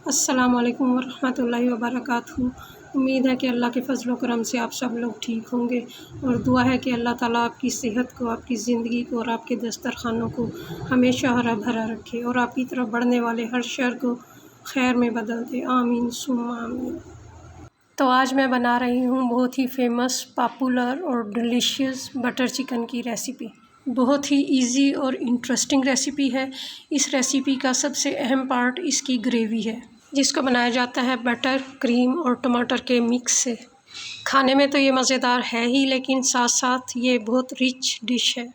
अस्सलाम वालेकुम वरहमतुल्लाहि वबरकातुहू। उम्मीद है कि अल्लाह के फ़ज़ल व करम से आप सब लोग ठीक होंगे और दुआ है कि अल्लाह ताला आपकी सेहत को, आपकी ज़िंदगी को और आपके दस्तरख़ानों को हमेशा हरा भरा रखे और आपकी तरफ बढ़ने वाले हर शर को खैर में बदल दे। आमीन सुम्मा आमीन। तो आज मैं बना रही हूँ बहुत ही फ़ेमस, पॉपुलर और डिलीशियस बटर चिकन की रेसिपी। बहुत ही इजी और इंटरेस्टिंग रेसिपी है। इस रेसिपी का सबसे अहम पार्ट इसकी ग्रेवी है, जिसको बनाया जाता है बटर, क्रीम और टमाटर के मिक्स से। खाने में तो ये मज़ेदार है ही, लेकिन साथ साथ ये बहुत रिच डिश है।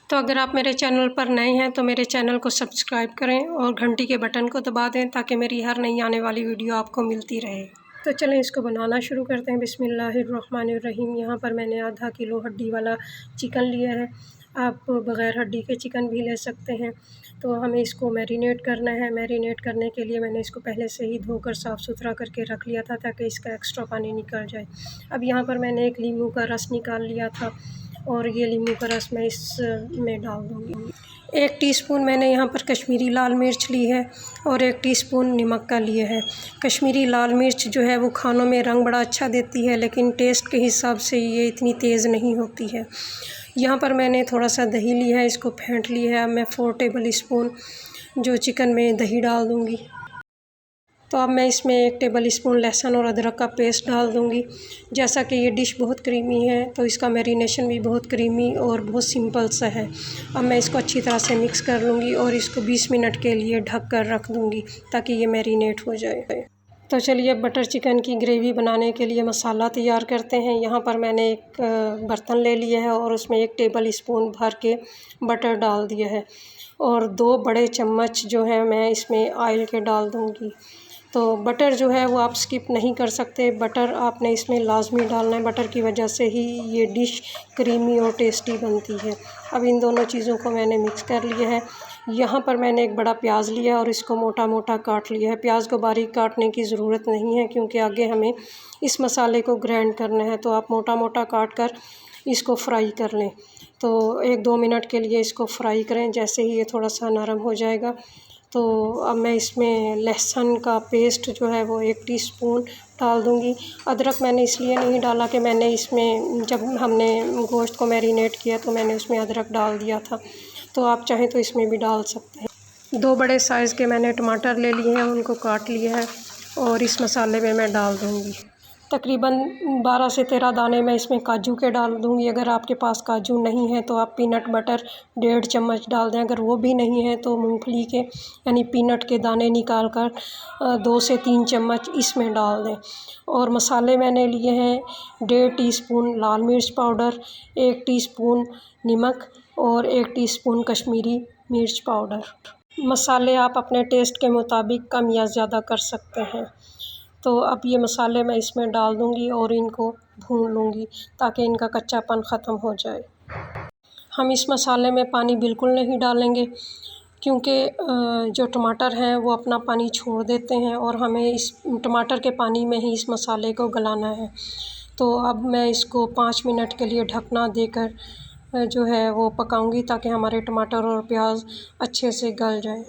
तो अगर आप मेरे चैनल पर नए हैं तो मेरे चैनल को सब्सक्राइब करें और घंटी के बटन को दबा दें ताकि मेरी हर नई आने वाली वीडियो आपको मिलती रहे। तो चलें इसको बनाना शुरू करते हैं। बिस्मिल्लाहिर्रहमानिर्रहीम। यहाँ पर मैंने आधा किलो हड्डी वाला चिकन लिया है। आप बग़ैर हड्डी के चिकन भी ले सकते हैं। तो हमें इसको मैरिनेट करना है। मैरिनेट करने के लिए मैंने इसको पहले से ही धोकर साफ़ सुथरा करके रख लिया था ताकि इसका एक्स्ट्रा पानी निकल जाए। अब यहाँ पर मैंने एक नींबू का रस निकाल लिया था और ये नींबू का रस मैं इसमें डाल दूँगी। 1 टीस्पून मैंने यहाँ पर कश्मीरी लाल मिर्च ली है और 1 टीस्पून नमक का लिए है। कश्मीरी लाल मिर्च जो है वो खानों में रंग बड़ा अच्छा देती है, लेकिन टेस्ट के हिसाब से ये इतनी तेज़ नहीं होती है। यहाँ पर मैंने थोड़ा सा दही लिया है, इसको फेंट लिया है। अब मैं 4 टेबल स्पून जो चिकन में दही डाल दूँगी। तो अब मैं इसमें 1 टेबल स्पून लहसुन और अदरक का पेस्ट डाल दूँगी। जैसा कि ये डिश बहुत क्रीमी है तो इसका मैरिनेशन भी बहुत क्रीमी और बहुत सिंपल सा है। अब मैं इसको अच्छी तरह से मिक्स कर लूँगी और इसको 20 मिनट के लिए ढक कर रख दूँगी ताकि ये मैरिनेट हो जाए। तो चलिए बटर चिकन की ग्रेवी बनाने के लिए मसाला तैयार करते हैं। यहाँ पर मैंने एक बर्तन ले लिया है और उसमें 1 टेबल स्पून भर के बटर डाल दिया है और 2 बड़े चम्मच जो है मैं इसमें ऑयल के डाल दूँगी। तो बटर जो है वो आप स्किप नहीं कर सकते, बटर आपने इसमें लाज़मी डालना है। बटर की वजह से ही ये डिश क्रीमी और टेस्टी बनती है। अब इन दोनों चीज़ों को मैंने मिक्स कर लिया है। यहाँ पर मैंने एक बड़ा प्याज लिया और इसको मोटा मोटा काट लिया है। प्याज को बारीक काटने की ज़रूरत नहीं है क्योंकि आगे हमें इस मसाले को ग्राइंड करना है, तो आप मोटा मोटा काट कर इसको फ्राई कर लें। तो 1-2 मिनट के लिए इसको फ्राई करें। जैसे ही ये थोड़ा सा नरम हो जाएगा तो अब मैं इसमें लहसुन का पेस्ट जो है वो 1 टीस्पून डाल दूँगी। अदरक मैंने इसलिए नहीं डाला कि मैंने इसमें जब हमने गोश्त को मैरिनेट किया तो मैंने उसमें अदरक डाल दिया था, तो आप चाहें तो इसमें भी डाल सकते हैं। 2 बड़े साइज़ के मैंने टमाटर ले लिए हैं, उनको काट लिया है और इस मसाले में मैं डाल दूँगी। तकरीबन 12 से 13 दाने मैं इसमें काजू के डाल दूँगी। अगर आपके पास काजू नहीं है तो आप पीनट बटर 1.5 चम्मच डाल दें। अगर वो भी नहीं है तो मूंगफली के यानी पीनट के दाने निकाल कर 2 से 3 चम्मच इसमें डाल दें। और मसाले मैंने लिए हैं 1.5 टीस्पून लाल मिर्च पाउडर, 1 टीस्पून नमक और 1 टीस्पून कश्मीरी मिर्च पाउडर। मसाले आप अपने टेस्ट के मुताबिक कम या ज़्यादा कर सकते हैं। तो अब ये मसाले मैं इसमें डाल दूँगी और इनको भून लूँगी ताकि इनका कच्चापन ख़त्म हो जाए। हम इस मसाले में पानी बिल्कुल नहीं डालेंगे क्योंकि जो टमाटर हैं वो अपना पानी छोड़ देते हैं और हमें इस टमाटर के पानी में ही इस मसाले को गलाना है। तो अब मैं इसको 5 मिनट के लिए ढकना देकर जो है वो पकाऊँगी ताकि हमारे टमाटर और प्याज अच्छे से गल जाएँ।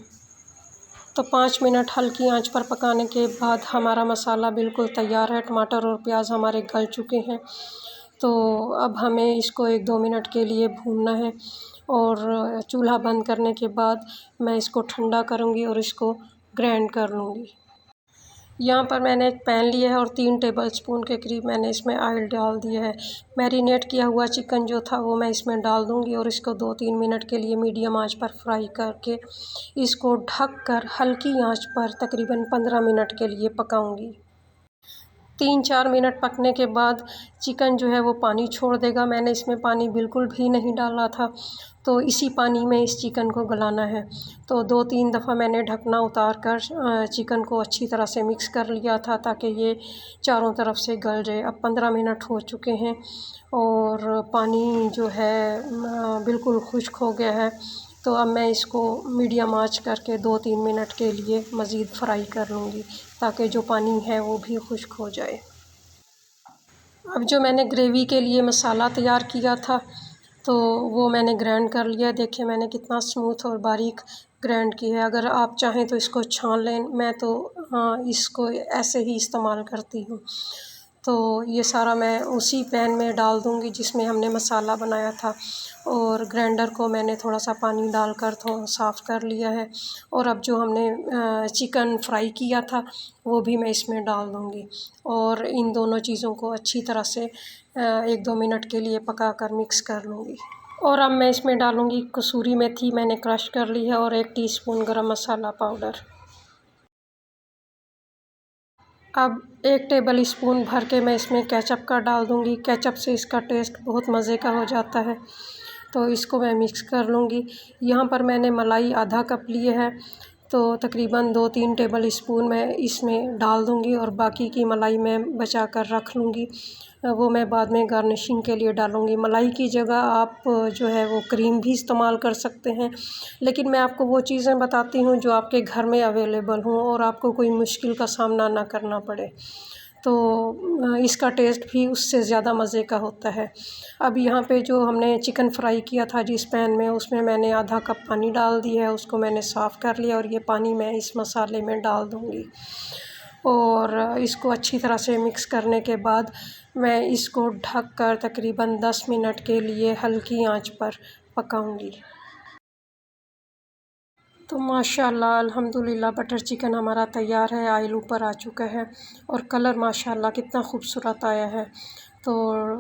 तो 5 मिनट हल्की आंच पर पकाने के बाद हमारा मसाला बिल्कुल तैयार है। टमाटर और प्याज हमारे गल चुके हैं। तो अब हमें इसको 1-2 मिनट के लिए भूनना है और चूल्हा बंद करने के बाद मैं इसको ठंडा करूँगी और इसको ग्राइंड कर लूँगी। यहाँ पर मैंने एक पैन लिया है और 3 टेबलस्पून के करीब मैंने इसमें ऑयल डाल दिया है। मैरिनेट किया हुआ चिकन जो था वो मैं इसमें डाल दूँगी और इसको 2-3 मिनट के लिए मीडियम आंच पर फ्राई करके इसको ढक कर हल्की आंच पर तकरीबन 15 मिनट के लिए पकाऊँगी। 3-4 मिनट पकने के बाद चिकन जो है वो पानी छोड़ देगा। मैंने इसमें पानी बिल्कुल भी नहीं डाला था, तो इसी पानी में इस चिकन को गलाना है। तो 2-3 दफ़ा मैंने ढकना उतार कर चिकन को अच्छी तरह से मिक्स कर लिया था ताकि ये चारों तरफ से गल जाए। अब 15 मिनट हो चुके हैं और पानी जो है बिल्कुल खुश्क हो गया है। तो अब मैं इसको मीडियम आंच करके 2-3 मिनट के लिए मज़ीद फ्राई कर लूँगी ताकि जो पानी है वो भी खुश्क हो जाए। अब जो मैंने ग्रेवी के लिए मसाला तैयार किया था तो वो मैंने ग्राइंड कर लिया। देखिए मैंने कितना स्मूथ और बारीक ग्राइंड किया है। अगर आप चाहें तो इसको छान लें, मैं तो इसको ऐसे ही इस्तेमाल करती हूँ। तो ये सारा मैं उसी पैन में डाल दूँगी जिसमें हमने मसाला बनाया था, और ग्राइंडर को मैंने थोड़ा सा पानी डालकर साफ़ कर लिया है। और अब जो हमने चिकन फ्राई किया था वो भी मैं इसमें डाल दूँगी, और इन दोनों चीज़ों को अच्छी तरह से 1-2 मिनट के लिए पकाकर मिक्स कर लूँगी। और अब मैं इसमें डालूँगी कसूरी मेथी, मैंने क्रश कर ली है, और 1 टीस्पून गरम मसाला पाउडर। अब 1 टेबल स्पून भर के मैं इसमें केचप का डाल दूँगी। केचप से इसका टेस्ट बहुत मज़े का हो जाता है। तो इसको मैं मिक्स कर लूँगी। यहाँ पर मैंने मलाई आधा कप लिए है, तो तकरीबन 2-3 टेबल स्पून मैं इसमें डाल दूँगी, और बाकी की मलाई मैं बचा कर रख लूँगी। वो मैं बाद में गार्निशिंग के लिए डालूँगी। मलाई की जगह आप जो है वो क्रीम भी इस्तेमाल कर सकते हैं, लेकिन मैं आपको वो चीज़ें बताती हूँ जो आपके घर में अवेलेबल हों और आपको कोई मुश्किल का सामना ना करना पड़े। तो इसका टेस्ट भी उससे ज़्यादा मज़े का होता है। अब यहाँ पे जो हमने चिकन फ्राई किया था जिस पैन में, उसमें मैंने आधा कप पानी डाल दिया है, उसको मैंने साफ़ कर लिया, और ये पानी मैं इस मसाले में डाल दूँगी। और इसको अच्छी तरह से मिक्स करने के बाद मैं इसको ढक कर तकरीबन 10 मिनट के लिए हल्की आंच पर पकाऊंगी। तो माशाल्लाह अल्हम्दुलिल्लाह बटर चिकन हमारा तैयार है। ऑयल ऊपर आ चुका है, और कलर माशाल्लाह कितना खूबसूरत आया है। तो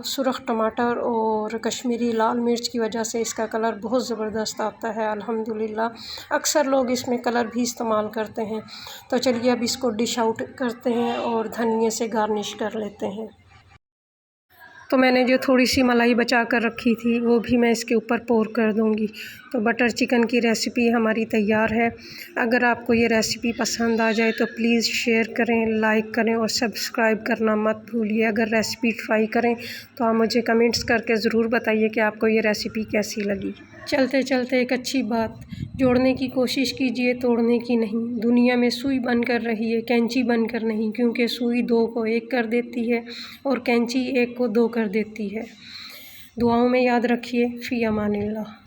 सुरख टमाटर और कश्मीरी लाल मिर्च की वजह से इसका कलर बहुत ज़बरदस्त आता है अल्हम्दुलिल्लाह। अक्सर लोग इसमें कलर भी इस्तेमाल करते हैं। तो चलिए अब इसको डिश आउट करते हैं और धनिये से गार्निश कर लेते हैं। तो मैंने जो थोड़ी सी मलाई बचा कर रखी थी वो भी मैं इसके ऊपर पोर कर दूँगी। तो बटर चिकन की रेसिपी हमारी तैयार है। अगर आपको ये रेसिपी पसंद आ जाए तो प्लीज़ शेयर करें, लाइक करें, और सब्सक्राइब करना मत भूलिए। अगर रेसिपी ट्राई करें तो आप मुझे कमेंट्स करके ज़रूर बताइए कि आपको ये रेसिपी कैसी लगी। चलते चलते एक अच्छी बात, जोड़ने की कोशिश कीजिए, तोड़ने की नहीं। दुनिया में सुई बनकर रहिए, कैंची बनकर नहीं, क्योंकि सुई 2 को 1 कर देती है और कैंची 1 को 2 कर देती है। दुआओं में याद रखिए। फ़ी अमानिल्लाह।